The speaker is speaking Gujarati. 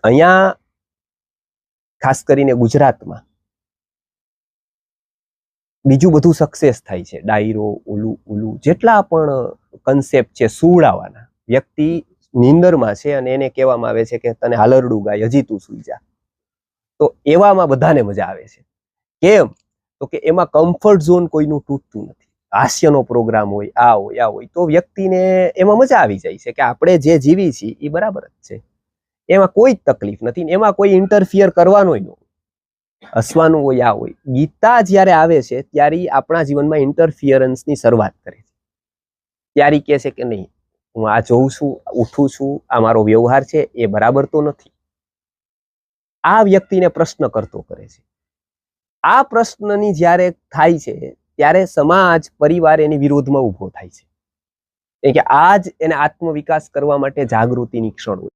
અહીંયા ખાસ કરીને ગુજરાતમાં બીજું બધું સક્સેસ થાય છે, ડાયરો ઓલું જેટલા પણ કન્સેપ્ટ છે સુવડાવવાના, વ્યક્તિ નીંદરમાં છે અને એને કહેવામાં આવે છે કે તને હાલરડું ગાય હજી તું સૂઈ જા, તો એવામાં બધાને મજા આવે છે. કેમ? તો કે એમાં કમ્ફર્ટ ઝોન કોઈનું તૂટતું નથી. હાસ્યનો પ્રોગ્રામ હોય, આ હોય તો વ્યક્તિને એમાં મજા આવી જાય છે કે આપણે જે જીવી છીએ એ બરાબર જ છે, એમાં કોઈ જ તકલીફ નથી, એમાં કોઈ ઇન્ટરફિયર કરવાનો ન હોય, હસવાનું હોય, આ હોય. ગીતા જ્યારે આવે છે ત્યારે આપણા જીવનમાં ઇન્ટરફિયરન્સની શરૂઆત કરે છે. ત્યારે કહે છે કે નહીં, હું આ જોઉં છું, ઉઠું છું, આ મારો વ્યવહાર છે એ બરાબર તો નથી. આ વ્યક્તિને પ્રશ્ન કરતો કરે છે. આ પ્રશ્નની જ્યારે થાય છે ત્યારે સમાજ, પરિવાર એની વિરોધમાં ઊભો થાય છે, કે આજ એને આત્મવિકાસ કરવા માટે જાગૃતિની ક્ષણ હોય.